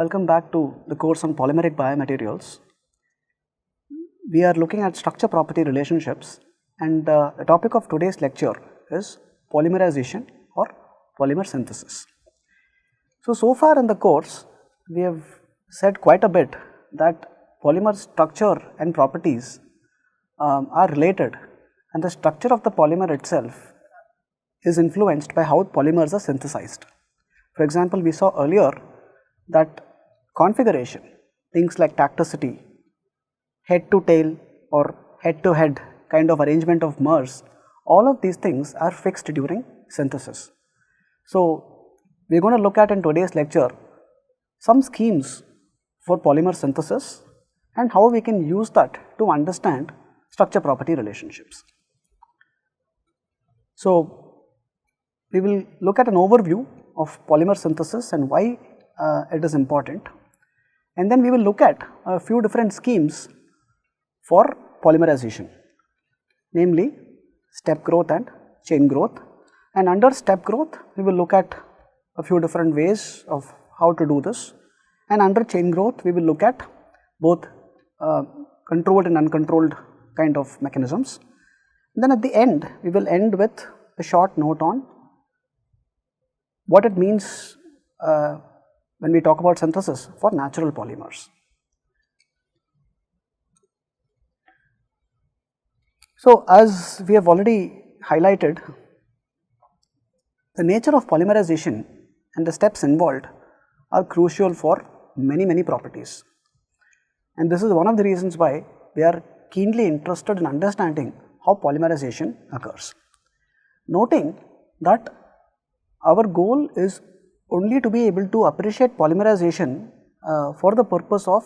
Welcome back to the course on Polymeric Biomaterials. We are looking at structure property relationships, and the topic of today's lecture is polymerization or polymer synthesis. So far in the course we have said quite a bit that polymer structure and properties are related, and the structure of the polymer itself is influenced by how polymers are synthesized. For example, we saw earlier that configuration, things like tacticity, head to tail or head to head kind of arrangement of mers, all of these things are fixed during synthesis. So we are going to look at in today's lecture some schemes for polymer synthesis and how we can use that to understand structure property relationships. So we will look at an overview of polymer synthesis and why it is important, and then we will look at a few different schemes for polymerization, namely step growth and chain growth. And under step growth we will look at a few different ways of how to do this, and under chain growth we will look at both controlled and uncontrolled kind of mechanisms. And then at the end we will end with a short note on what it means when we talk about synthesis for natural polymers. So as we have already highlighted, the nature of polymerization and the steps involved are crucial for many properties, and this is one of the reasons why we are keenly interested in understanding how polymerization occurs, noting that our goal is only to be able to appreciate polymerization for the purpose of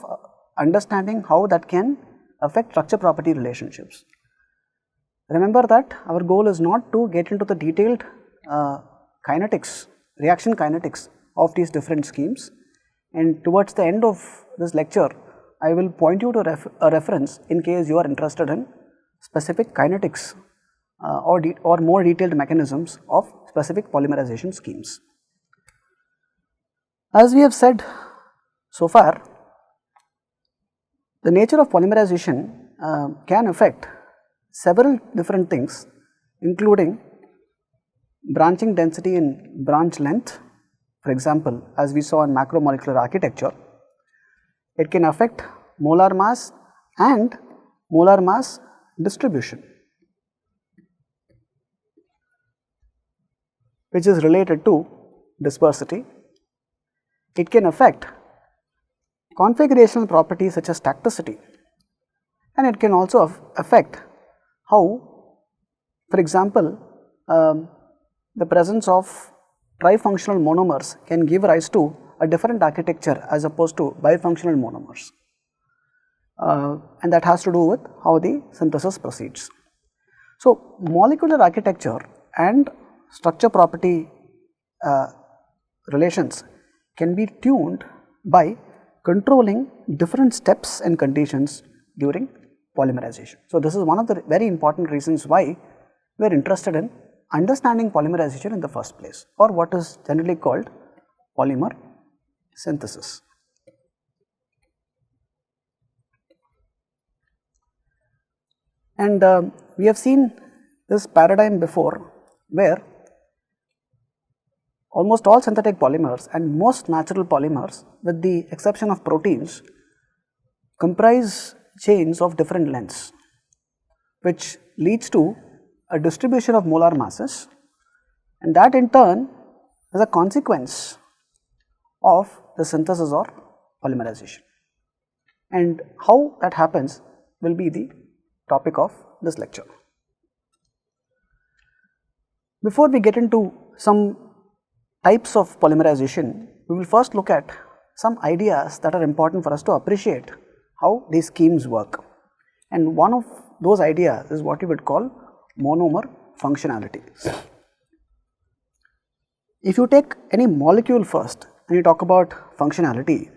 understanding how that can affect structure property relationships. Remember that our goal is not to get into the detailed kinetics, reaction kinetics of these different schemes, and towards the end of this lecture I will point you to a reference in case you are interested in specific kinetics or more detailed mechanisms of specific polymerization schemes. As we have said so far, the nature of polymerization can affect several different things, including branching density and branch length. For example, as we saw in macromolecular architecture, it can affect molar mass and molar mass distribution, which is related to dispersity. It can affect configurational properties such as tacticity, and it can also affect how, for example, the presence of trifunctional monomers can give rise to a different architecture as opposed to bifunctional monomers, and that has to do with how the synthesis proceeds. So molecular architecture and structure property relations can be tuned by controlling different steps and conditions during polymerization. So this is one of the very important reasons why we are interested in understanding polymerization in the first place, or what is generally called polymer synthesis. And we have seen this paradigm before, where almost all synthetic polymers and most natural polymers, with the exception of proteins, comprise chains of different lengths, which leads to a distribution of molar masses, and that in turn is a consequence of the synthesis or polymerization. And how that happens will be the topic of this lecture. Before we get into some types of polymerization, we will first look at some ideas that are important for us to appreciate how these schemes work. And one of those ideas is what we would call monomer functionality. If you take any molecule first and you talk about functionality,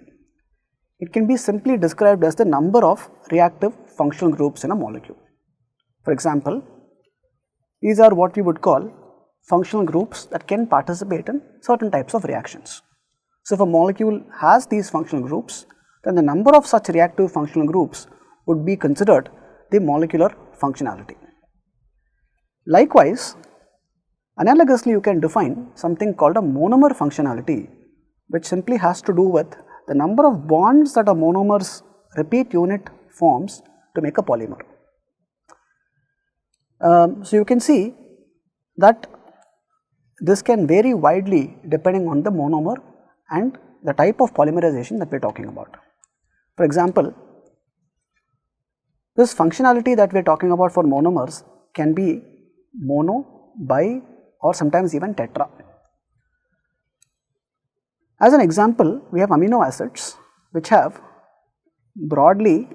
it can be simply described as the number of reactive functional groups in a molecule. For example, these are what we would call functional groups that can participate in certain types of reactions. So, if a molecule has these functional groups, then the number of such reactive functional groups would be considered the molecular functionality. Likewise, analogously you can define something called a monomer functionality, which simply has to do with the number of bonds that a monomer's repeat unit forms to make a polymer. So, you can see that this can vary widely depending on the monomer and the type of polymerization that we are talking about. For example, this functionality that we are talking about for monomers can be mono, bi or sometimes even tetra. As an example, we have amino acids which have broadly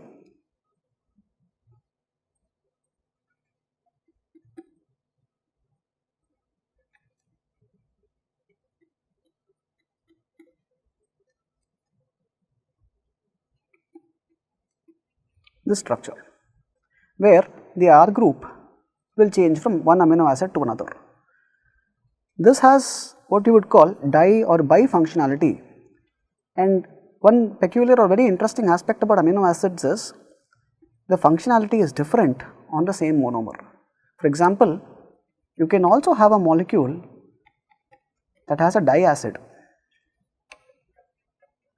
this structure, where the R group will change from one amino acid to another. This has what you would call di or bi functionality, and one peculiar or very interesting aspect about amino acids is the functionality is different on the same monomer. For example, you can also have a molecule that has a diacid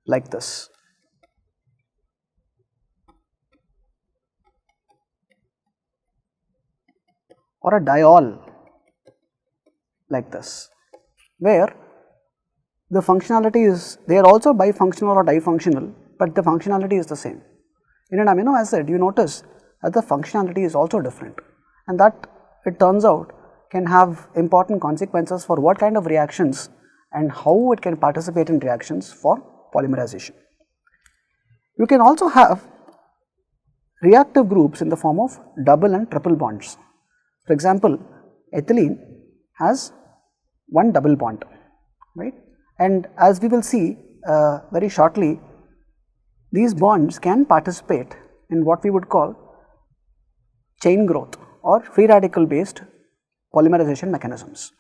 like this. Or a diol like this, where the functionality is, they are also bifunctional or difunctional, but the functionality is the same. In an amino acid, you notice that the functionality is also different, and that it turns out can have important consequences for what kind of reactions and how it can participate in reactions for polymerization. You can also have reactive groups in the form of double and triple bonds. For example, ethylene has one double bond, right? And as we will see very shortly, these bonds can participate in what we would call chain growth or free radical based polymerization mechanisms,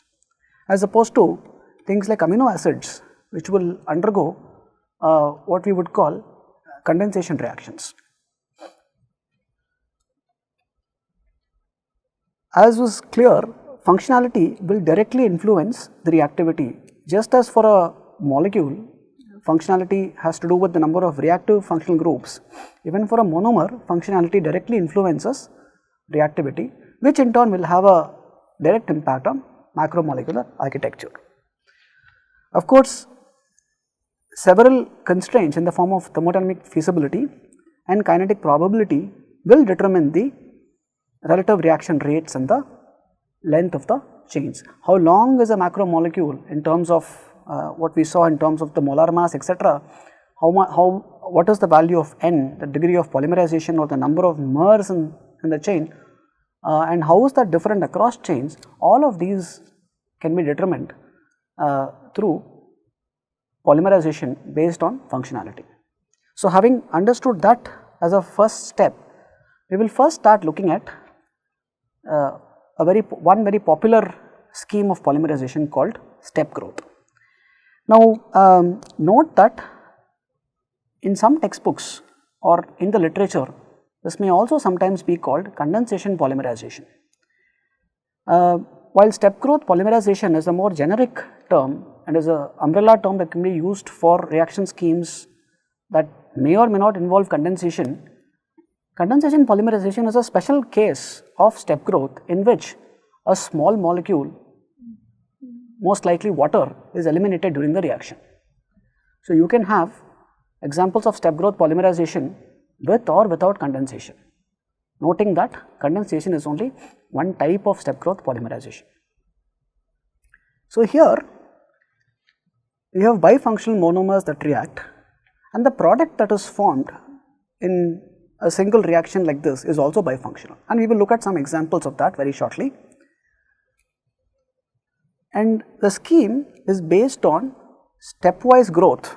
as opposed to things like amino acids, which will undergo what we would call condensation reactions. As was clear, functionality will directly influence the reactivity. Just as for a molecule, functionality has to do with the number of reactive functional groups, even for a monomer, functionality directly influences reactivity, which in turn will have a direct impact on macromolecular architecture. Of course, several constraints in the form of thermodynamic feasibility and kinetic probability will determine the relative reaction rates and the length of the chains. How long is a macromolecule in terms of what we saw in terms of the molar mass, etc. What is the value of n, the degree of polymerization or the number of mers in the chain, and how is that different across chains? All of these can be determined through polymerization based on functionality. So, having understood that as a first step, we will first start looking at one very popular scheme of polymerization called step growth. Now, note that in some textbooks or in the literature, this may also sometimes be called condensation polymerization. While step growth polymerization is a more generic term and is an umbrella term that can be used for reaction schemes that may or may not involve condensation, condensation polymerization is a special case of step growth in which a small molecule, most likely water, is eliminated during the reaction. So, you can have examples of step growth polymerization with or without condensation, noting that condensation is only one type of step growth polymerization. So, here we have bifunctional monomers that react, and the product that is formed in a single reaction like this is also bifunctional, and we will look at some examples of that very shortly. And the scheme is based on stepwise growth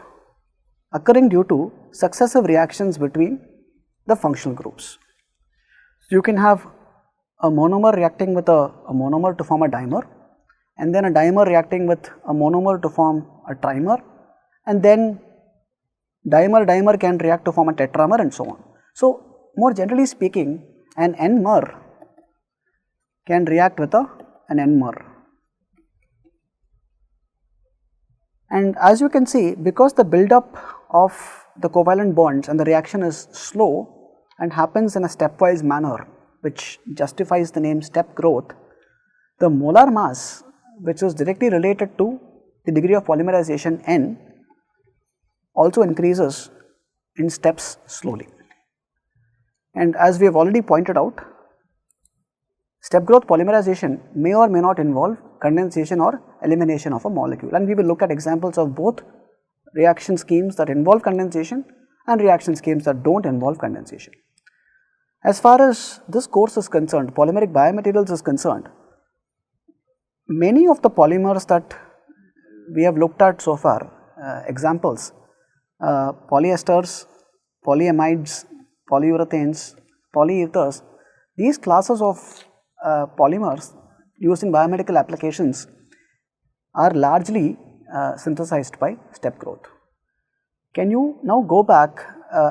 occurring due to successive reactions between the functional groups. So, you can have a monomer reacting with a monomer to form a dimer, and then a dimer reacting with a monomer to form a trimer, and then dimer can react to form a tetramer and so on. So, more generally speaking, an N-mer can react with an N-mer. And as you can see, because the build-up of the covalent bonds and the reaction is slow and happens in a stepwise manner, which justifies the name step growth, the molar mass, which is directly related to the degree of polymerization N, also increases in steps slowly. And as we have already pointed out, step growth polymerization may or may not involve condensation or elimination of a molecule, and we will look at examples of both reaction schemes that involve condensation and reaction schemes that do not involve condensation. As far as this course is concerned, polymeric biomaterials is concerned, many of the polymers that we have looked at so far, examples, polyesters, polyamides, polyurethanes, polyethers, these classes of polymers used in biomedical applications are largely synthesized by step growth. Can you now go back,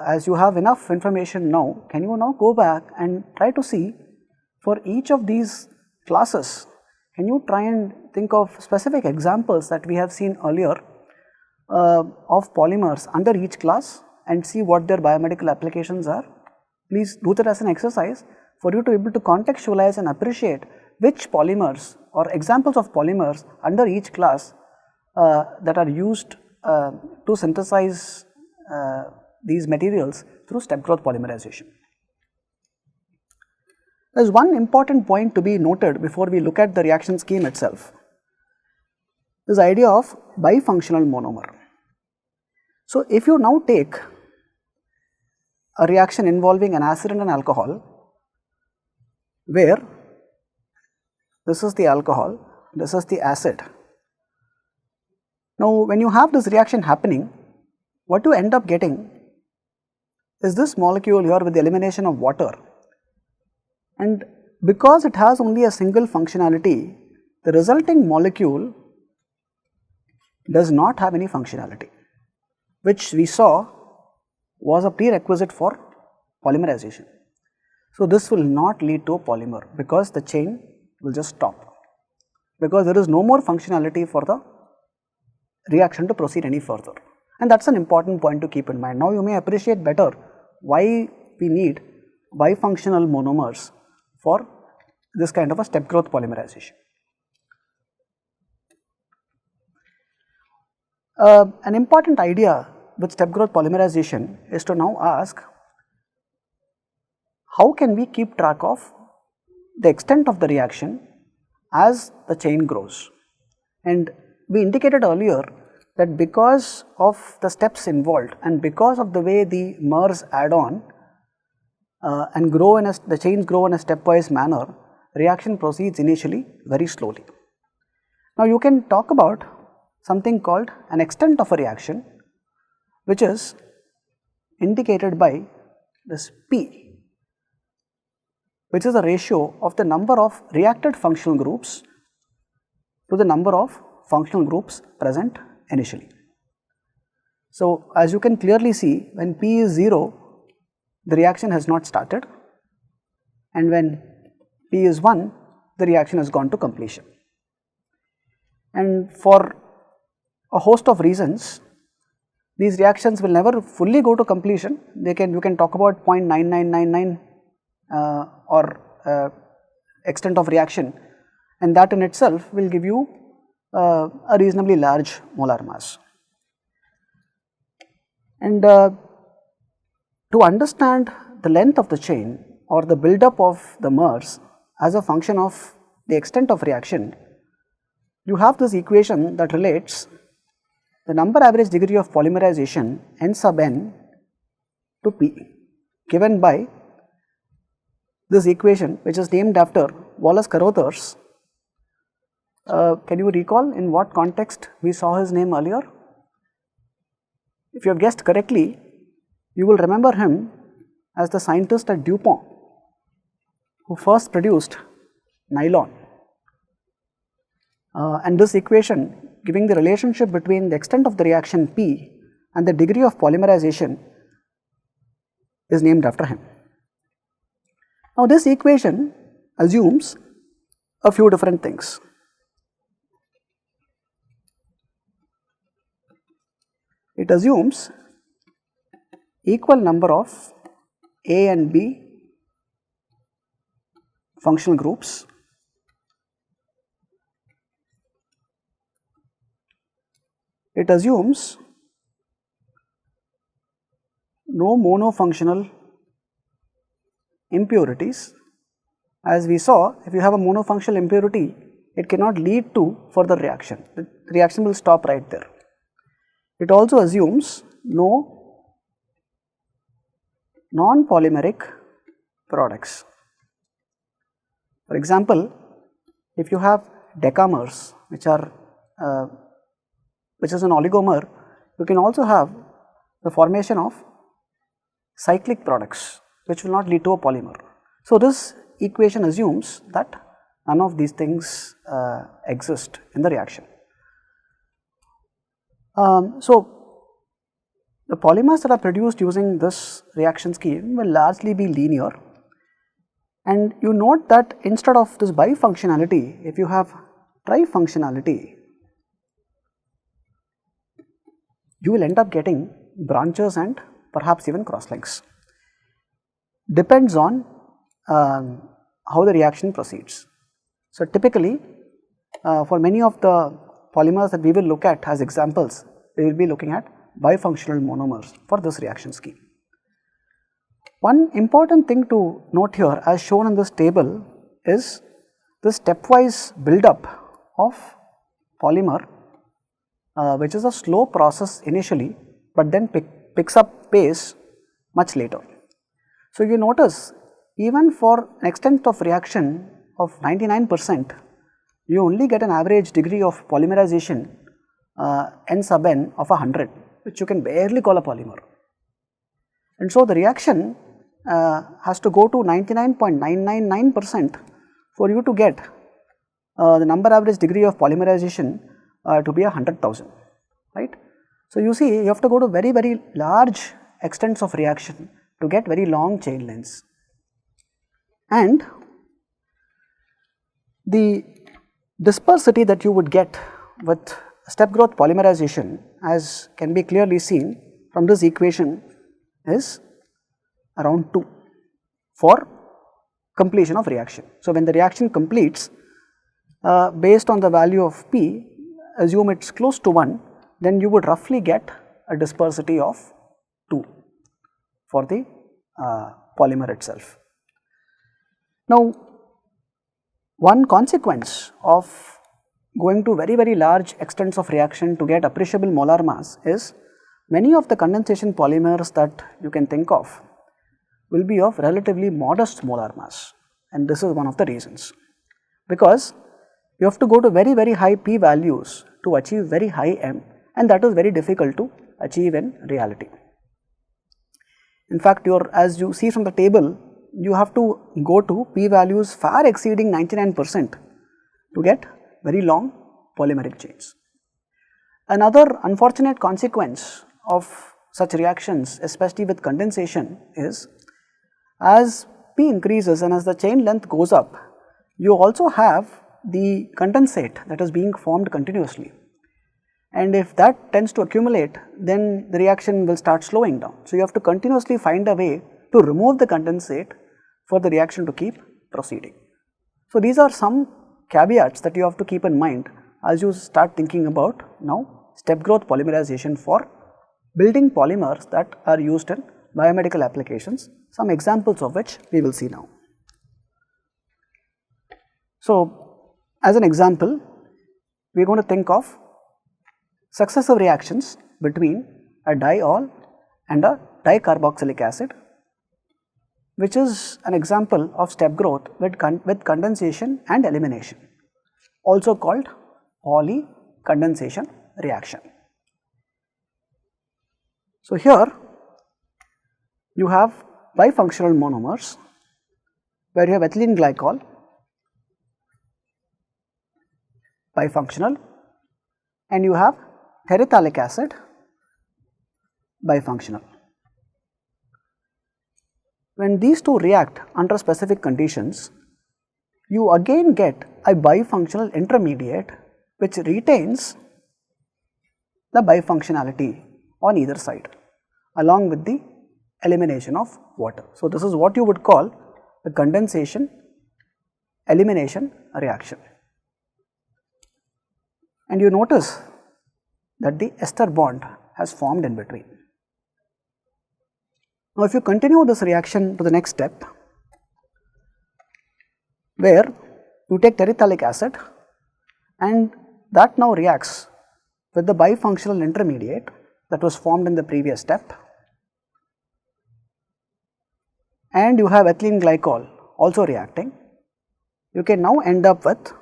as you have enough information now, can you now go back and try to see for each of these classes, can you try and think of specific examples that we have seen earlier of polymers under each class and see what their biomedical applications are? Please do that as an exercise for you to be able to contextualize and appreciate which polymers or examples of polymers under each class that are used to synthesize these materials through step growth polymerization. There is one important point to be noted before we look at the reaction scheme itself, this idea of bifunctional monomer. So, if you now take a reaction involving an acid and an alcohol, where this is the alcohol, this is the acid. Now, when you have this reaction happening, what you end up getting is this molecule here with the elimination of water, and because it has only a single functionality, the resulting molecule does not have any functionality, which we saw was a prerequisite for polymerization. So, this will not lead to a polymer because the chain will just stop, because there is no more functionality for the reaction to proceed any further, and that is an important point to keep in mind. Now, you may appreciate better why we need bifunctional monomers for this kind of a step growth polymerization. An important idea with step growth polymerization is to now ask, how can we keep track of the extent of the reaction as the chain grows? And we indicated earlier that because of the steps involved and because of the way the mers add on and grow in the chains grow in a stepwise manner, reaction proceeds initially very slowly. Now, you can talk about something called an extent of a reaction, which is indicated by this P, which is the ratio of the number of reacted functional groups to the number of functional groups present initially. So, as you can clearly see, when P is 0, the reaction has not started, and when P is 1, the reaction has gone to completion. And for a host of reasons, these reactions will never fully go to completion. You can talk about 0.9999 or extent of reaction, and that in itself will give you a reasonably large molar mass. And to understand the length of the chain or the buildup of the mers as a function of the extent of reaction, you have this equation that relates the number average degree of polymerization n sub n to P, given by this equation, which is named after Wallace-Carothers. Can you recall in what context we saw his name earlier? If you have guessed correctly, you will remember him as the scientist at DuPont who first produced nylon, and this equation giving the relationship between the extent of the reaction P and the degree of polymerization is named after him. Now, this equation assumes a few different things. It assumes equal number of A and B functional groups. It assumes no monofunctional impurities. As we saw, if you have a monofunctional impurity, it cannot lead to further reaction. The reaction will stop right there. It also assumes no non-polymeric products. For example, if you have decamers, which is an oligomer, you can also have the formation of cyclic products, which will not lead to a polymer. So, this equation assumes that none of these things exist in the reaction. So, the polymers that are produced using this reaction scheme will largely be linear, and you note that instead of this bifunctionality, if you have trifunctionality, you will end up getting branches and perhaps even crosslinks. Depends on how the reaction proceeds. So, typically for many of the polymers that we will look at as examples, we will be looking at bifunctional monomers for this reaction scheme. One important thing to note here, as shown in this table, is the stepwise build-up of polymer, which is a slow process initially, but then picks up pace much later. So, you notice even for an extent of reaction of 99%, you only get an average degree of polymerization n sub n of 100, which you can barely call a polymer. And so, the reaction has to go to 99.999% for you to get the number average degree of polymerization to be 100,000, right. So, you see you have to go to very, very large extents of reaction to get very long chain lengths. And the dispersity that you would get with step growth polymerization, as can be clearly seen from this equation, is around 2 for completion of reaction. So, when the reaction completes, based on the value of P, assume it is close to 1, then you would roughly get a dispersity of 2 for the polymer itself. Now, one consequence of going to very, very large extents of reaction to get appreciable molar mass is many of the condensation polymers that you can think of will be of relatively modest molar mass, and this is one of the reasons, because you have to go to very, very high P values to achieve very high M, and that is very difficult to achieve in reality. In fact, as you see from the table, you have to go to P values far exceeding 99% to get very long polymeric chains. Another unfortunate consequence of such reactions, especially with condensation, is as P increases and as the chain length goes up, you also have the condensate that is being formed continuously, and if that tends to accumulate, then the reaction will start slowing down. So, you have to continuously find a way to remove the condensate for the reaction to keep proceeding. So, these are some caveats that you have to keep in mind as you start thinking about now step growth polymerization for building polymers that are used in biomedical applications, some examples of which we will see now. So, as an example, we are going to think of successive reactions between a diol and a dicarboxylic acid, which is an example of step growth with condensation and elimination, also called polykondensation reaction. So, here you have bifunctional monomers where you have ethylene glycol, bifunctional, and you have terephthalic acid bifunctional. When these two react under specific conditions, you again get a bifunctional intermediate which retains the bifunctionality on either side along with the elimination of water. So, this is what you would call the condensation elimination reaction. And you notice that the ester bond has formed in between. Now, if you continue this reaction to the next step, where you take terephthalic acid and that now reacts with the bifunctional intermediate that was formed in the previous step, and you have ethylene glycol also reacting, you can now end up with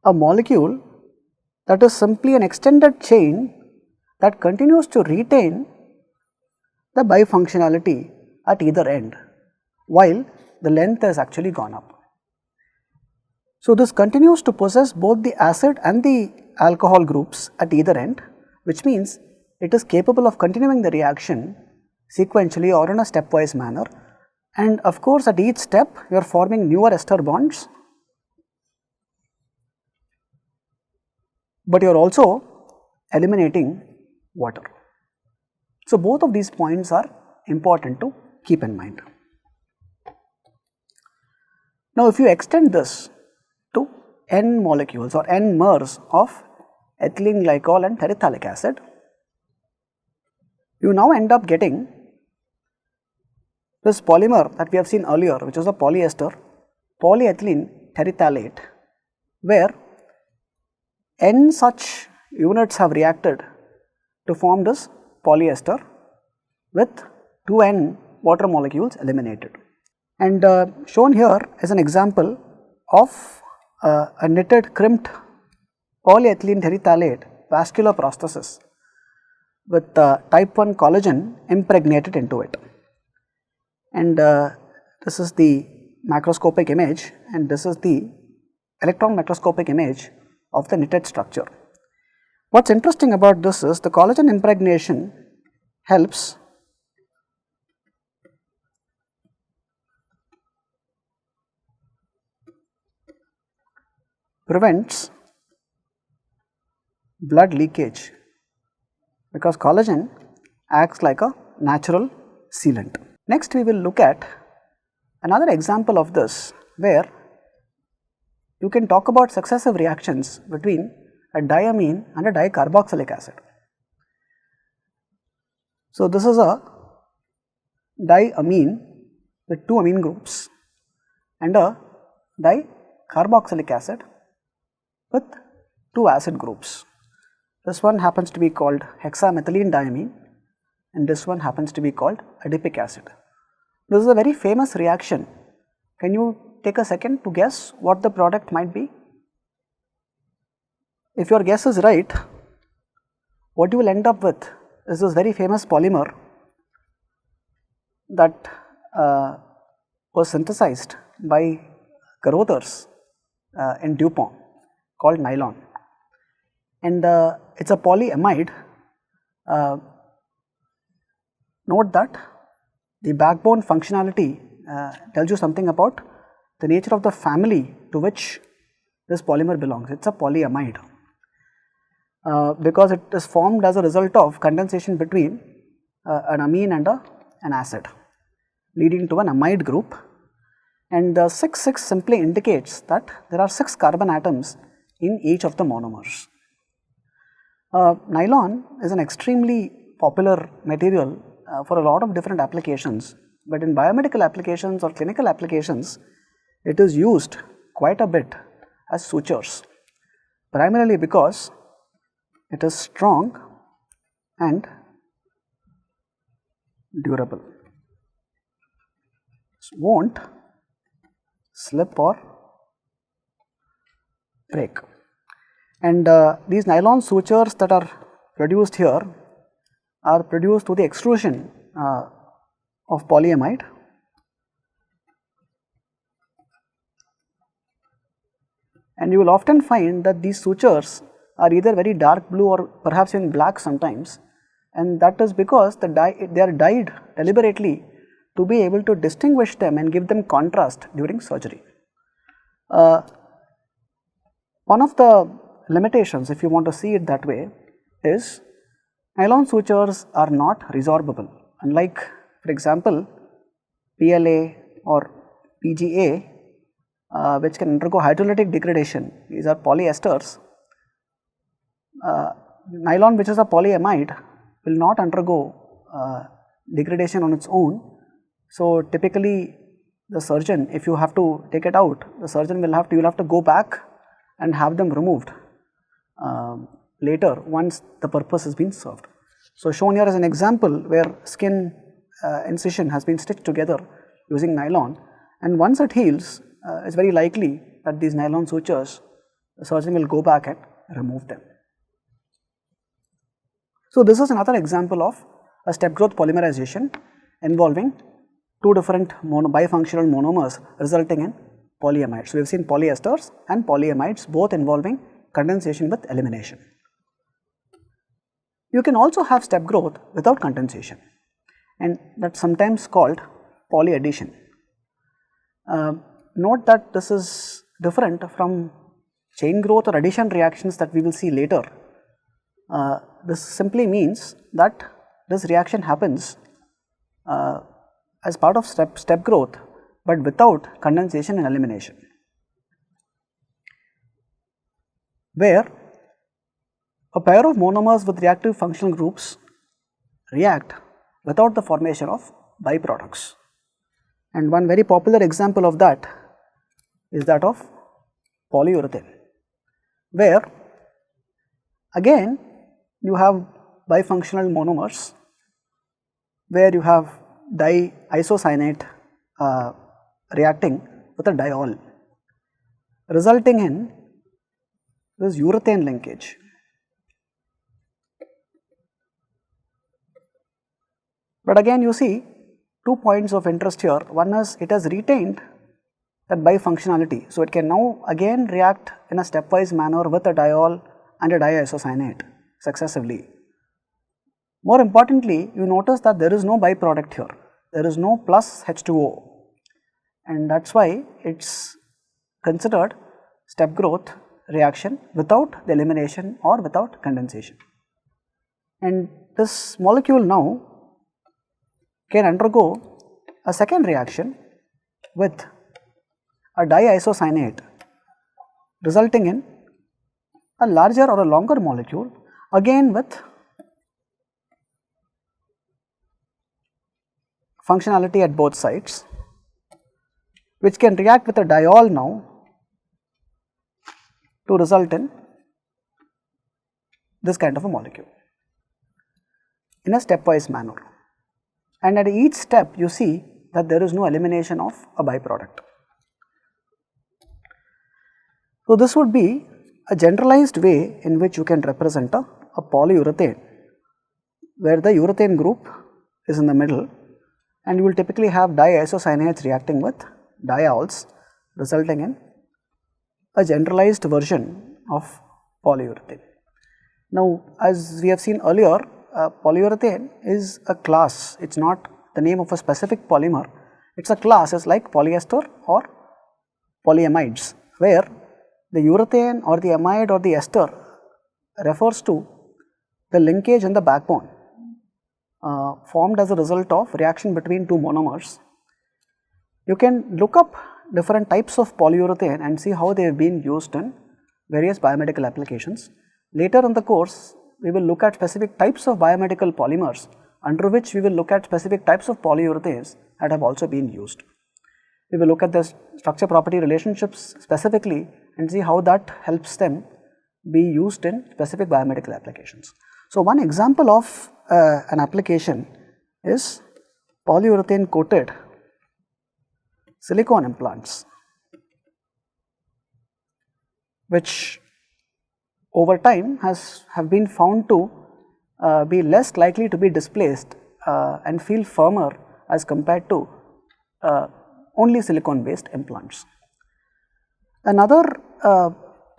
a molecule that is simply an extended chain that continues to retain the bifunctionality at either end, while the length has actually gone up. So, this continues to possess both the acid and the alcohol groups at either end, which means it is capable of continuing the reaction sequentially or in a stepwise manner, and of course, at each step you are forming newer ester bonds, but you are also eliminating water. So, both of these points are important to keep in mind. Now, if you extend this to N molecules or N mers of ethylene glycol and terephthalic acid, you now end up getting this polymer that we have seen earlier, which is a polyester polyethylene terephthalate, where N such units have reacted to form this polyester with 2N water molecules eliminated. And shown here is an example of a knitted crimped polyethylene terephthalate vascular prosthesis with type 1 collagen impregnated into it. And this is the macroscopic image, and this is the electron microscopic image of the knitted structure. What is interesting about this is the collagen impregnation helps prevents blood leakage, because collagen acts like a natural sealant. Next, we will look at another example of this, where you can talk about successive reactions between a diamine and a dicarboxylic acid. So, this is a diamine with 2 amine groups and a dicarboxylic acid with 2 acid groups. This one happens to be called hexamethylene diamine and this one happens to be called adipic acid. This is a very famous reaction. Can you take a second to guess what the product might be? If your guess is right, what you will end up with is this very famous polymer that was synthesized by Carothers in DuPont called nylon, and it is a polyamide. Note that the backbone functionality tells you something about the nature of the family to which this polymer belongs. It is a polyamide because it is formed as a result of condensation between an amine and an acid, leading to an amide group, and the 6,6 simply indicates that there are 6 carbon atoms in each of the monomers. Nylon is an extremely popular material for a lot of different applications, but in biomedical applications or clinical applications, it is used quite a bit as sutures, primarily because it is strong and durable. It won't slip or break. And these nylon sutures that are produced here are produced through the extrusion of polyamide, and you will often find that these sutures are either very dark blue or perhaps even black sometimes, and that is because they are dyed deliberately to be able to distinguish them and give them contrast during surgery. One of the limitations, if you want to see it that way, is nylon sutures are not resorbable. Unlike, for example, PLA or PGA, which can undergo hydrolytic degradation, these are polyesters. Nylon, which is a polyamide, will not undergo degradation on its own. So typically the surgeon, if you have to take it out, the surgeon will have to go back and have them removed later once the purpose has been served. So shown here as an example where skin incision has been stitched together using nylon, and once it heals, it's very likely that these nylon sutures, the surgeon will go back and remove them. So this is another example of a step growth polymerization involving two different bifunctional monomers resulting in polyamides. So we have seen polyesters and polyamides both involving condensation with elimination. You can also have step growth without condensation, and that's sometimes called polyaddition. Note that this is different from chain growth or addition reactions that we will see later. This simply means that this reaction happens as part of step growth, but without condensation and elimination, where a pair of monomers with reactive functional groups react without the formation of byproducts. And one very popular example of that is that of polyurethane, where again you have bifunctional monomers where you have diisocyanate reacting with a diol, resulting in this urethane linkage. But again you see 2 points of interest here. One is it has retained that bifunctionality, so it can now again react in a stepwise manner with a diol and a diisocyanate successively. More importantly, you notice that there is no byproduct here, there is no plus H2O, and that is why it is considered step growth reaction without the elimination or without condensation. And this molecule now can undergo a second reaction with a diisocyanate, resulting in a larger or a longer molecule, again with functionality at both sides, which can react with a diol now to result in this kind of a molecule in a stepwise manner. And at each step you see that there is no elimination of a byproduct. So this would be a generalized way in which you can represent a polyurethane, where the urethane group is in the middle, and you will typically have diisocyanates reacting with diols, resulting in a generalized version of polyurethane. Now, as we have seen earlier, polyurethane is a class, it is not the name of a specific polymer, it is a class, it's like polyester or polyamides, where the urethane or the amide or the ester refers to the linkage in the backbone formed as a result of reaction between two monomers. You can look up different types of polyurethane and see how they have been used in various biomedical applications. Later in the course, we will look at specific types of biomedical polymers, under which we will look at specific types of polyurethanes that have also been used. We will look at the structure property relationships specifically and see how that helps them be used in specific biomedical applications. So one example of an application is polyurethane coated silicone implants, which over time have been found to be less likely to be displaced and feel firmer as compared to only silicone based implants. Another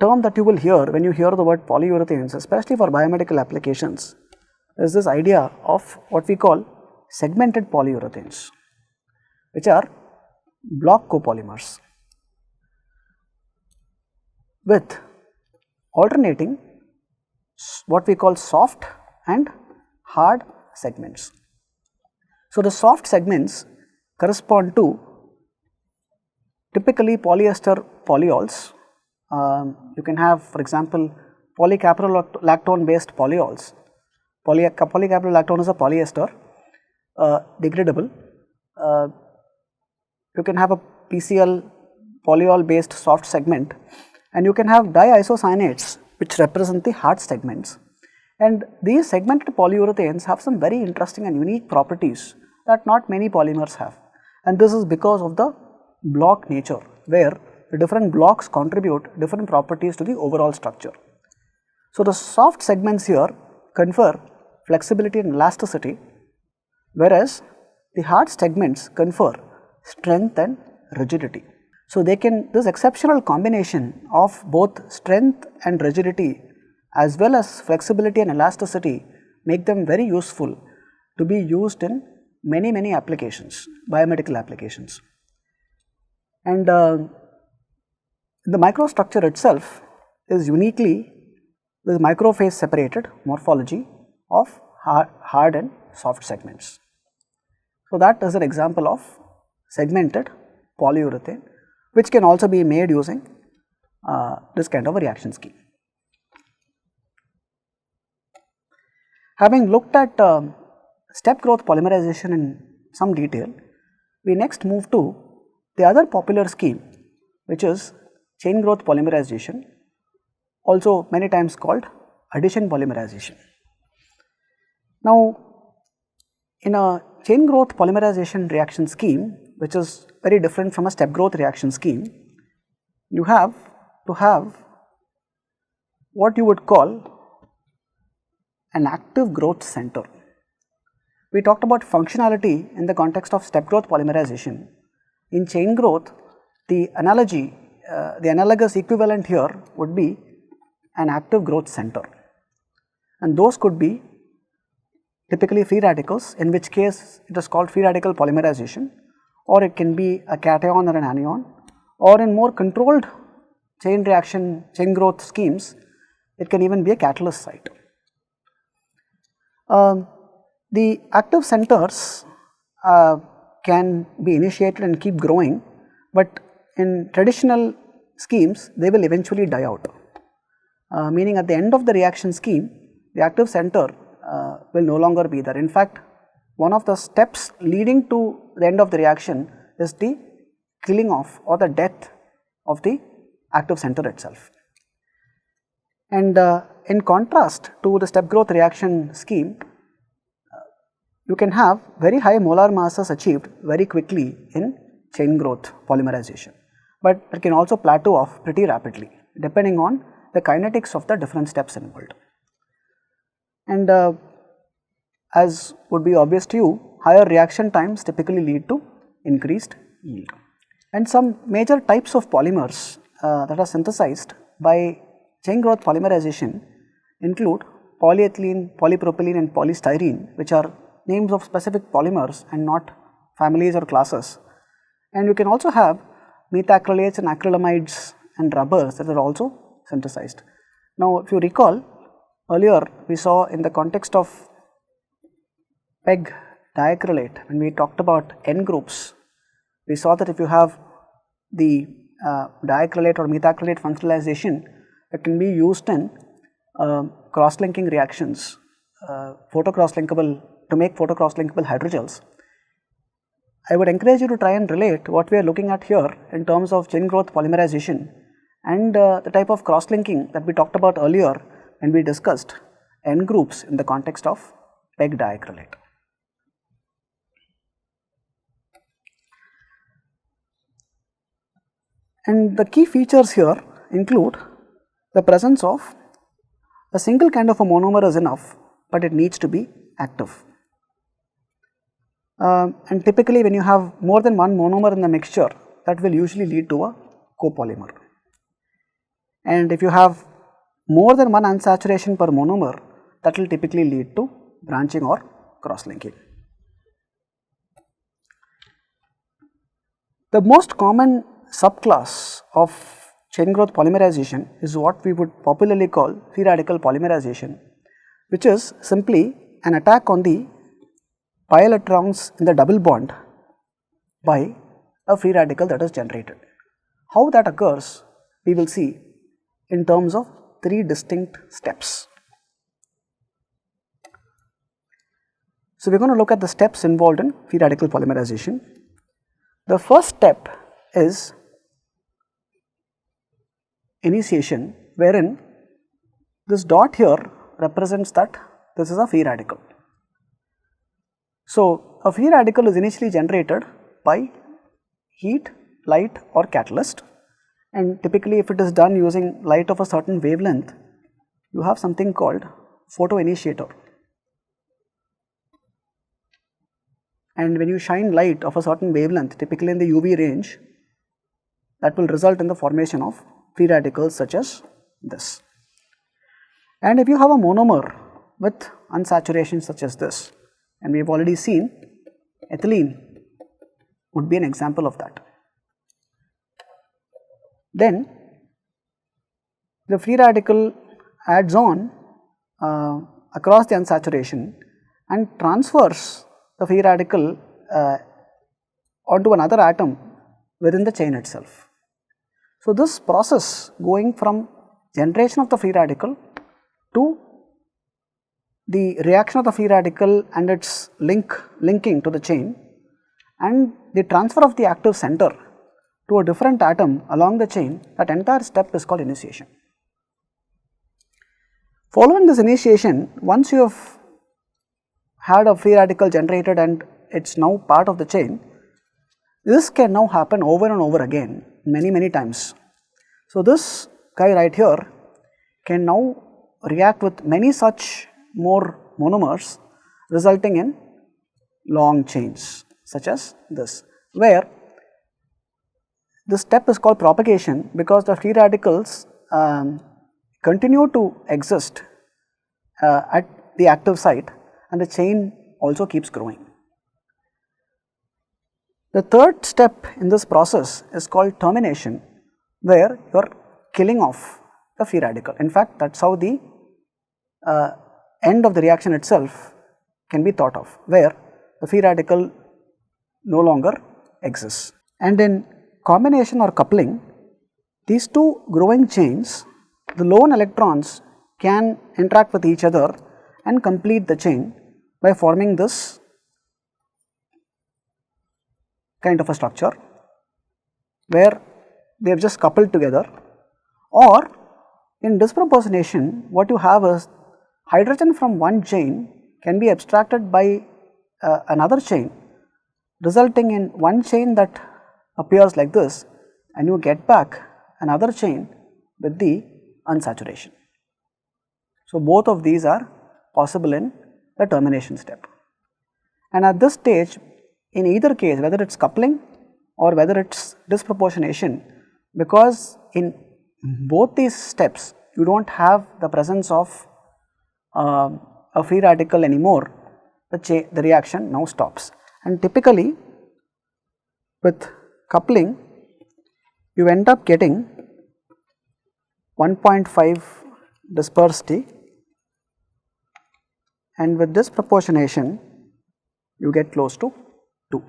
term that you will hear when you hear the word polyurethanes, especially for biomedical applications, is this idea of what we call segmented polyurethanes, which are block copolymers with alternating what we call soft and hard segments. So, the soft segments correspond to typically polyester polyols. You can have, for example, polycaprolactone based polyols. Polycaprolactone is a polyester, degradable. You can have a PCl polyol based soft segment, and you can have diisocyanates which represent the hard segments. And these segmented polyurethanes have some very interesting and unique properties that not many polymers have, and this is because of the block nature, where the different blocks contribute different properties to the overall structure. So, the soft segments here confer flexibility and elasticity, whereas the hard segments confer strength and rigidity. So, this exceptional combination of both strength and rigidity as well as flexibility and elasticity make them very useful to be used in many applications, biomedical applications. And the microstructure itself is uniquely this microphase separated morphology of hard and soft segments. So, that is an example of segmented polyurethane, which can also be made using this kind of a reaction scheme. Having looked at step growth polymerization in some detail, we next move to the other popular scheme, which is chain growth polymerization, also many times called addition polymerization. Now, in a chain growth polymerization reaction scheme, which is very different from a step growth reaction scheme, you have to have what you would call an active growth center. We talked about functionality in the context of step growth polymerization. In chain growth, the analogous equivalent here would be an active growth center, and those could be typically free radicals, in which case it is called free radical polymerization, or it can be a cation or an anion, or in more controlled chain growth schemes, it can even be a catalyst site. The active centers can be initiated and keep growing, but in traditional schemes they will eventually die out, meaning at the end of the reaction scheme the active center will no longer be there. In fact, one of the steps leading to the end of the reaction is the killing off or the death of the active center itself. And in contrast to the step growth reaction scheme, you can have very high molar masses achieved very quickly in chain growth polymerization, but it can also plateau off pretty rapidly depending on the kinetics of the different steps involved. And as would be obvious to you, higher reaction times typically lead to increased yield. And some major types of polymers that are synthesized by chain growth polymerization include polyethylene, polypropylene and polystyrene, which are names of specific polymers and not families or classes. And you can also have methacrylates and acrylamides and rubbers that are also synthesized. Now, if you recall, earlier we saw in the context of PEG diacrylate, when we talked about N groups, we saw that if you have the diacrylate or methacrylate functionalization, it can be used in cross-linking reactions, to make photocross-linkable hydrogels. I would encourage you to try and relate what we are looking at here in terms of chain growth polymerization and the type of cross-linking that we talked about earlier when we discussed N groups in the context of PEG diacrylate. And the key features here include the presence of a single kind of a monomer is enough, but it needs to be active. And typically when you have more than one monomer in the mixture, that will usually lead to a copolymer. and if you have more than one unsaturation per monomer, that will typically lead to branching or cross-linking. The most common subclass of chain growth polymerization is what we would popularly call free radical polymerization, which is simply an attack on the pi electrons in the double bond by a free radical that is generated. How that occurs, we will see in terms of 3 distinct steps. So, we are going to look at the steps involved in free radical polymerization. The first step is initiation, wherein this dot here represents that this is a free radical. So, a free radical is initially generated by heat, light or catalyst, and typically if it is done using light of a certain wavelength, you have something called photoinitiator. And when you shine light of a certain wavelength, typically in the UV range, that will result in the formation of free radicals such as this. And if you have a monomer with unsaturation such as this, and we have already seen ethylene would be an example of that, then the free radical adds on across the unsaturation and transfers the free radical onto another atom within the chain itself. So, this process going from generation of the free radical to the reaction of the free radical and its linking to the chain and the transfer of the active center to a different atom along the chain, that entire step is called initiation. Following this initiation, once you have had a free radical generated and it is now part of the chain, this can now happen over and over again many times. So, this guy right here can now react with many such more monomers, resulting in long chains such as this, where this step is called propagation because the free radicals continue to exist at the active site and the chain also keeps growing. The third step in this process is called termination, where you are killing off the free radical. In fact, that is how the end of the reaction itself can be thought of, where the free radical no longer exists. And in combination or coupling, these two growing chains, the lone electrons can interact with each other and complete the chain by forming this kind of a structure where they have just coupled together. Or in disproportionation, what you have is hydrogen from one chain can be abstracted by another chain, resulting in one chain that appears like this, and you get back another chain with the unsaturation. So, both of these are possible in the termination step. And at this stage, in either case, whether it is coupling or whether it is disproportionation, because in both these steps you do not have the presence of a free radical anymore, the reaction now stops. And typically with coupling, you end up getting 1.5 dispersity, and with disproportionation you get close to 2.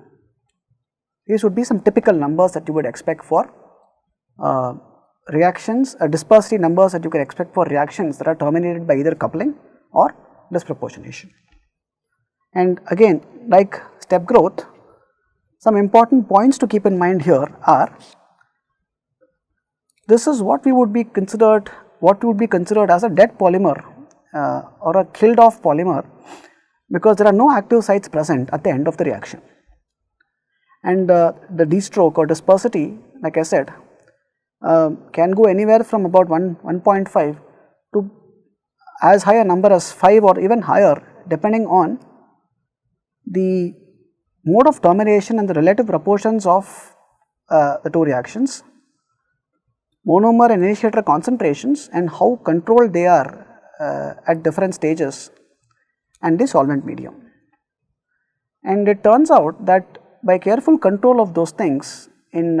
These would be some typical numbers that you would expect for reactions, dispersity numbers that you can expect for reactions that are terminated by either coupling or disproportionation. And again, like step growth, some important points to keep in mind here are, this is what would be considered as a dead polymer or a killed off polymer, because there are no active sites present at the end of the reaction. And the D stroke or dispersity, like I said, can go anywhere from about 1.5 to as high a number as 5 or even higher, depending on the mode of termination and the relative proportions of the two reactions, monomer and initiator concentrations and how controlled they are at different stages, and the solvent medium. And it turns out that by careful control of those things in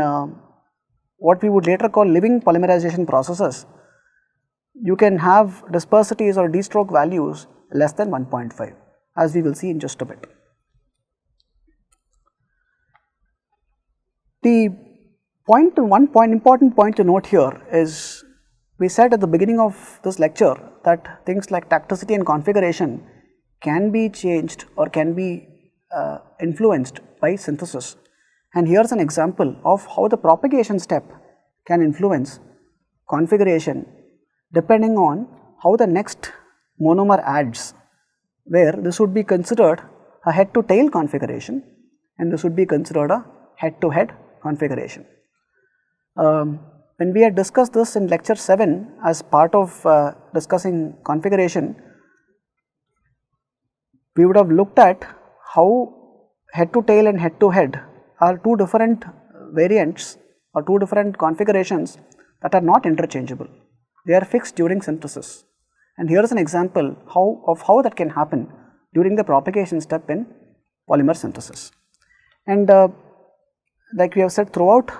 what we would later call living polymerization processes, you can have dispersities or d-stroke values less than 1.5, as we will see in just a bit. The important point to note here is, we said at the beginning of this lecture that things like tacticity and configuration can be changed or can be influenced by synthesis. And here is an example of how the propagation step can influence configuration depending on how the next monomer adds, where this would be considered a head to tail configuration and this would be considered a head to head configuration. When we had discussed this in lecture 7 as part of discussing configuration, we would have looked at how head to tail and head to head are two different variants or two different configurations that are not interchangeable. They are fixed during synthesis, and here is an example of how that can happen during the propagation step in polymer synthesis. And like we have said throughout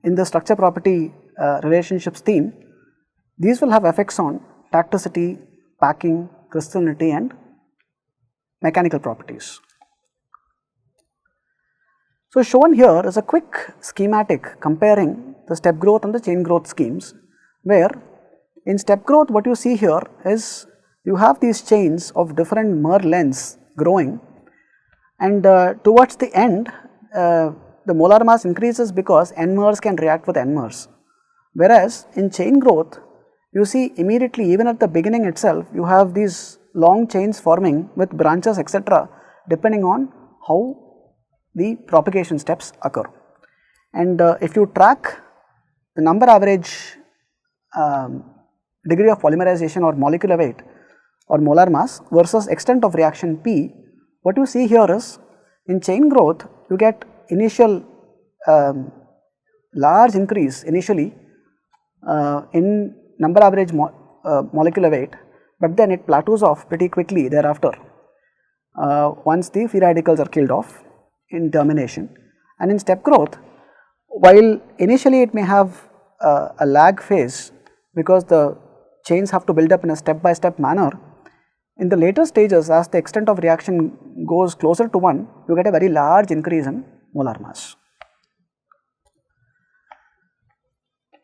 in the structure property relationships theme, these will have effects on tacticity, packing, crystallinity and mechanical properties. So shown here is a quick schematic comparing the step growth and the chain growth schemes, where in step growth what you see here is you have these chains of different mer lengths growing, and towards the end the molar mass increases because n mers can react with n mers. Whereas in chain growth you see immediately, even at the beginning itself, you have these long chains forming with branches etc., depending on how the propagation steps occur. And if you track the number average degree of polymerization or molecular weight or molar mass versus extent of reaction P, what you see here is in chain growth you get initial large increase initially in number average molecular weight, but then it plateaus off pretty quickly thereafter once the free radicals are killed off in termination. And in step growth, while initially it may have a lag phase because the chains have to build up in a step by step manner, in the later stages as the extent of reaction goes closer to 1, you get a very large increase in molar mass.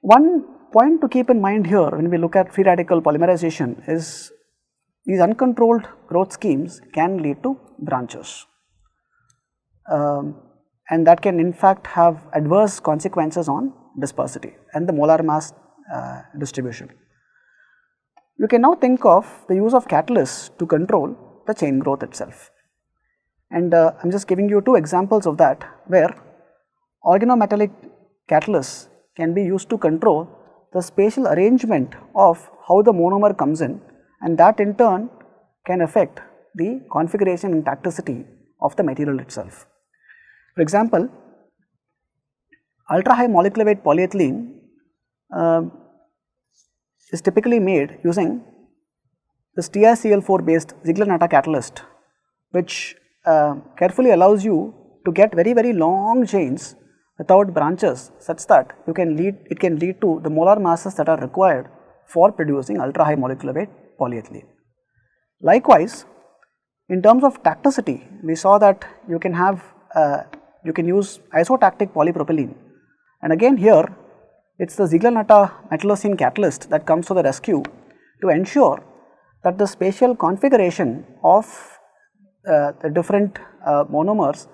One point to keep in mind here when we look at free radical polymerization is these uncontrolled growth schemes can lead to branches, and that can in fact have adverse consequences on dispersity and the molar mass distribution. You can now think of the use of catalysts to control the chain growth itself, and I am just giving you two examples of that, where organometallic catalysts can be used to control the spatial arrangement of how the monomer comes in, and that in turn can affect the configuration and tacticity of the material itself. For example, ultra high molecular weight polyethylene is typically made using this TiCl4 based Ziegler-Natta catalyst, which carefully allows you to get very long chains without branches, such that it can lead to the molar masses that are required for producing ultra high molecular weight polyethylene. Likewise, in terms of tacticity, we saw that you can use isotactic polypropylene, and again here it is the Ziegler-Natta metallocene catalyst that comes to the rescue to ensure that the spatial configuration of the different monomers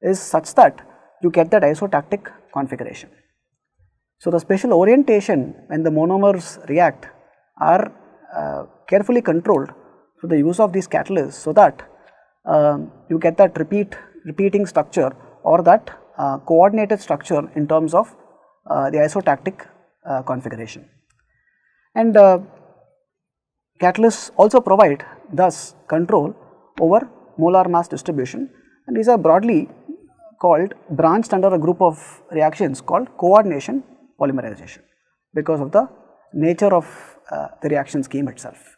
is such that you get that isotactic configuration. So the spatial orientation when the monomers react are carefully controlled through the use of these catalysts, so that you get that repeating structure or that coordinated structure in terms of the isotactic configuration. And catalysts also provide thus control over molar mass distribution, and these are broadly called branched under a group of reactions called coordination polymerization because of the nature of the reaction scheme itself.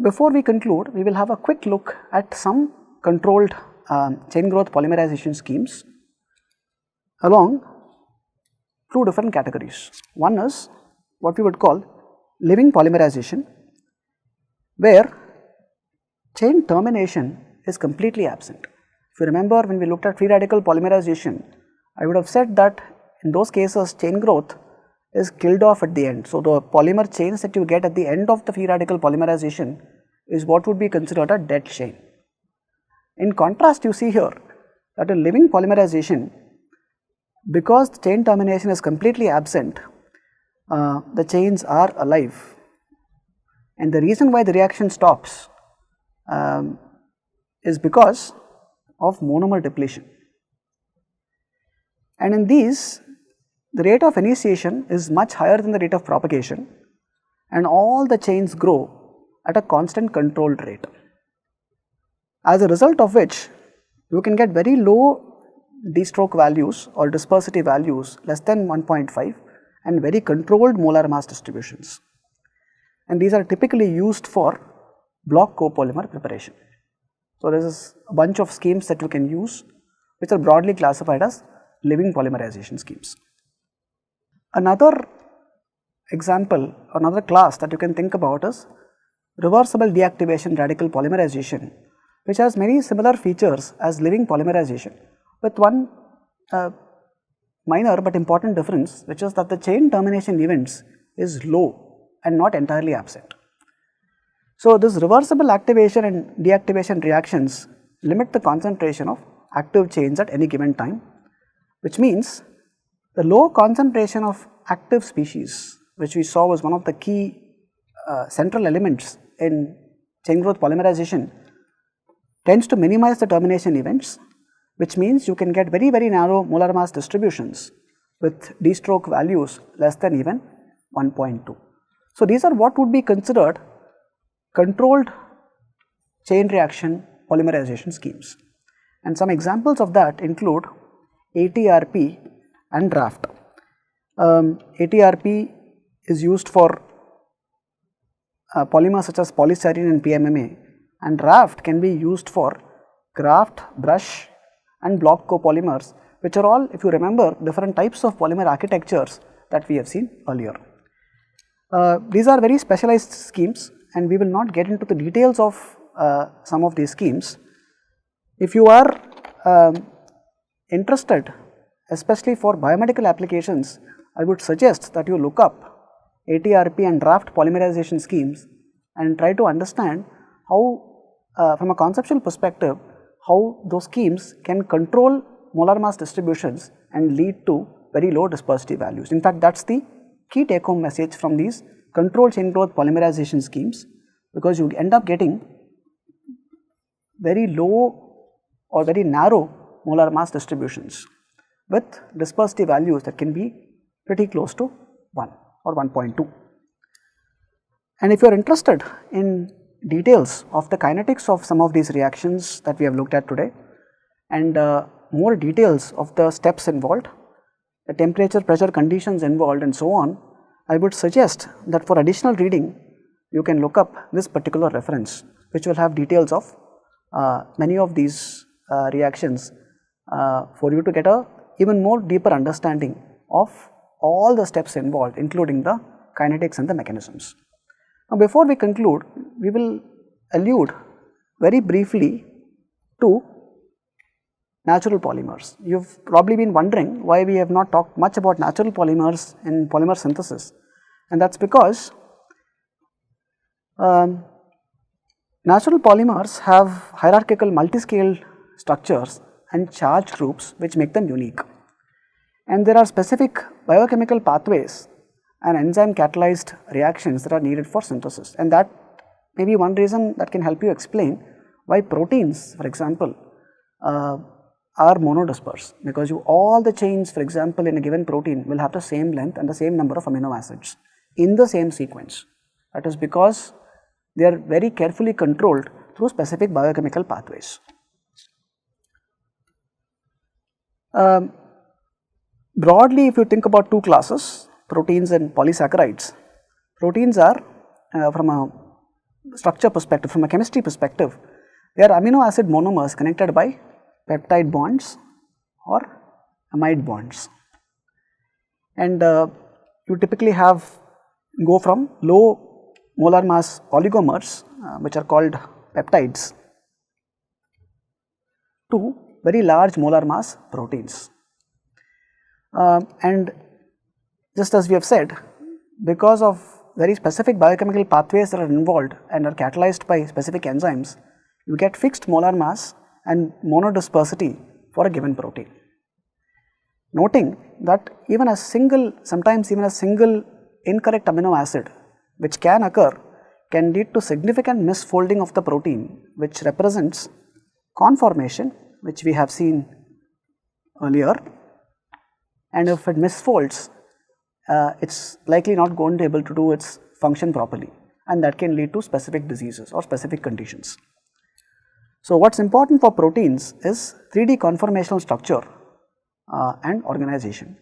Before we conclude, we will have a quick look at some controlled chain growth polymerization schemes along two different categories. One is what we would call living polymerization, where chain termination is completely absent. If you remember, when we looked at free radical polymerization, I would have said that in those cases chain growth is killed off at the end. So, the polymer chains that you get at the end of the free radical polymerization is what would be considered a dead chain. In contrast, you see here that in living polymerization, because the chain termination is completely absent, the chains are alive, and the reason why the reaction stops is because of monomer depletion. And in these, the rate of initiation is much higher than the rate of propagation, and all the chains grow at a constant controlled rate, as a result of which you can get very low d-stroke values or dispersity values less than 1.5 and very controlled molar mass distributions. And these are typically used for block copolymer preparation. So, this is a bunch of schemes that you can use which are broadly classified as living polymerization schemes. Another example, another class that you can think about is reversible deactivation radical polymerization, which has many similar features as living polymerization, with one minor but important difference, which is that the chain termination events is low and not entirely absent. So, this reversible activation and deactivation reactions limit the concentration of active chains at any given time, which means the low concentration of active species, which we saw was one of the key central elements in chain growth polymerization, tends to minimize the termination events, which means you can get very narrow molar mass distributions with d-stroke values less than even 1.2. So, these are what would be considered controlled chain reaction polymerization schemes, and some examples of that include ATRP and RAFT. ATRP is used for polymers such as polystyrene and PMMA, and RAFT can be used for graft, brush and block copolymers, which are all, if you remember, different types of polymer architectures that we have seen earlier. These are very specialized schemes, and we will not get into the details of some of these schemes. If you are interested, especially for biomedical applications, I would suggest that you look up ATRP and RAFT polymerization schemes and try to understand how, from a conceptual perspective, how those schemes can control molar mass distributions and lead to very low dispersity values. In fact, that is the key take home message from these controlled chain growth polymerization schemes, because you end up getting very low or very narrow molar mass distributions with dispersity values that can be pretty close to 1 or 1.2. And if you are interested in details of the kinetics of some of these reactions that we have looked at today, and more details of the steps involved, the temperature, pressure conditions involved and so on, I would suggest that for additional reading you can look up this particular reference, which will have details of many of these reactions for you to get a even more deeper understanding of all the steps involved, including the kinetics and the mechanisms. Now, before we conclude, we will allude very briefly to natural polymers. You have probably been wondering why we have not talked much about natural polymers in polymer synthesis, and that is because natural polymers have hierarchical multi-scale structures and charge groups which make them unique, and there are specific biochemical pathways and enzyme catalyzed reactions that are needed for synthesis, and that may be one reason that can help you explain why proteins, for example, are monodisperse, because all the chains, for example, in a given protein will have the same length and the same number of amino acids in the same sequence. That is because they are very carefully controlled through specific biochemical pathways. Broadly, if you think about two classes, proteins and polysaccharides, proteins are from a structure perspective, from a chemistry perspective, they are amino acid monomers connected by peptide bonds or amide bonds. And you typically go from low molar mass oligomers, which are called peptides, to very large molar mass proteins. And just as we have said, because of very specific biochemical pathways that are involved and are catalyzed by specific enzymes, you get fixed molar mass and monodispersity for a given protein. Noting that sometimes even a single incorrect amino acid which can occur can lead to significant misfolding of the protein, which represents conformation, which we have seen earlier, and if it misfolds, it's likely not going to be able to do its function properly, and that can lead to specific diseases or specific conditions. So what's important for proteins is 3D conformational structure and organization.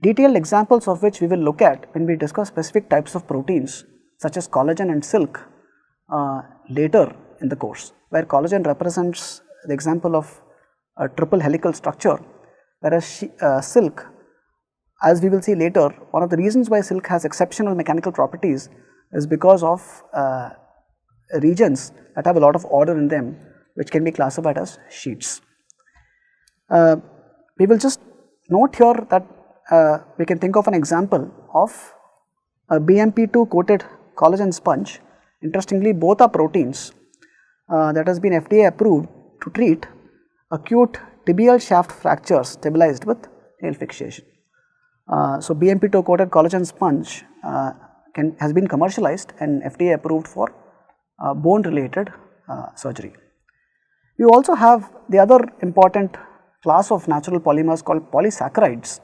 Detailed examples of which we will look at when we discuss specific types of proteins such as collagen and silk later in the course, where collagen represents the example of a triple helical structure, whereas silk, as we will see later, one of the reasons why silk has exceptional mechanical properties is because of regions that have a lot of order in them, which can be classified as sheets. We will just note here that we can think of an example of a BMP2 coated collagen sponge. Interestingly, both are proteins that has been FDA approved to treat acute tibial shaft fractures stabilized with nail fixation. So BMP2 coated collagen sponge has been commercialized and FDA approved for bone related surgery. We also have the other important class of natural polymers called polysaccharides,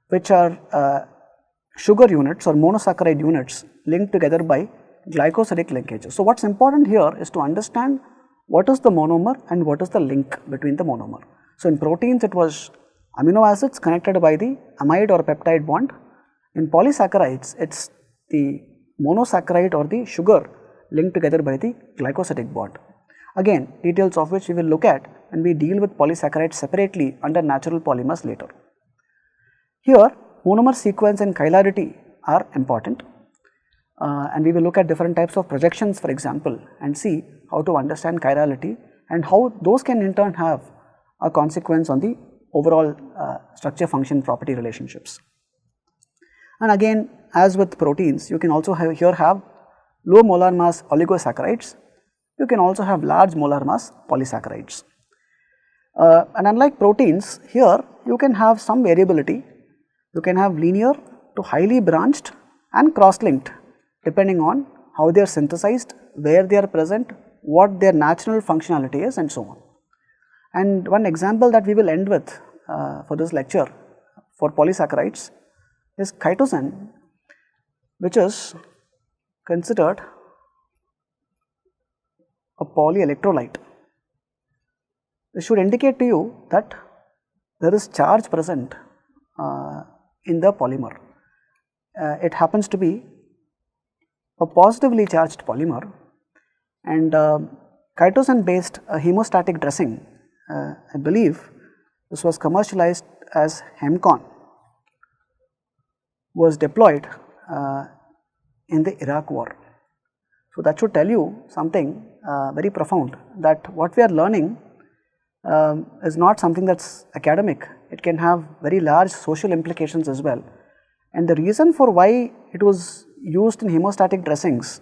which are sugar units or monosaccharide units linked together by glycosidic linkages. So what's important here is to understand what is the monomer and what is the link between the monomer. So in proteins it was amino acids connected by the amide or peptide bond. In polysaccharides it's the monosaccharide or the sugar linked together by the glycosidic bond. Again, details of which we will look at when we deal with polysaccharides separately under natural polymers later. Here monomer sequence and chirality are important, and we will look at different types of projections, for example, and see how to understand chirality and how those can in turn have a consequence on the overall structure function property relationships. And again, as with proteins, you can also have low molar mass oligosaccharides. You can also have large molar mass polysaccharides. And unlike proteins, here you can have some variability. You can have linear to highly branched and cross-linked depending on how they are synthesized, where they are present, what their natural functionality is, and so on. And one example that we will end with for this lecture for polysaccharides is chitosan, which is considered a polyelectrolyte. This should indicate to you that there is charge present in the polymer. It happens to be a positively charged polymer, and chitosan based hemostatic dressing, I believe this was commercialized as Hemcon, was deployed in the Iraq war. So that should tell you something very profound, that what we are learning is not something that's academic. It can have very large social implications as well. And the reason for why it was used in hemostatic dressings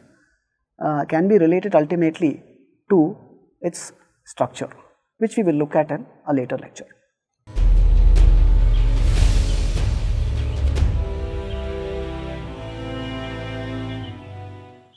can be related ultimately to its structure, which we will look at in a later lecture.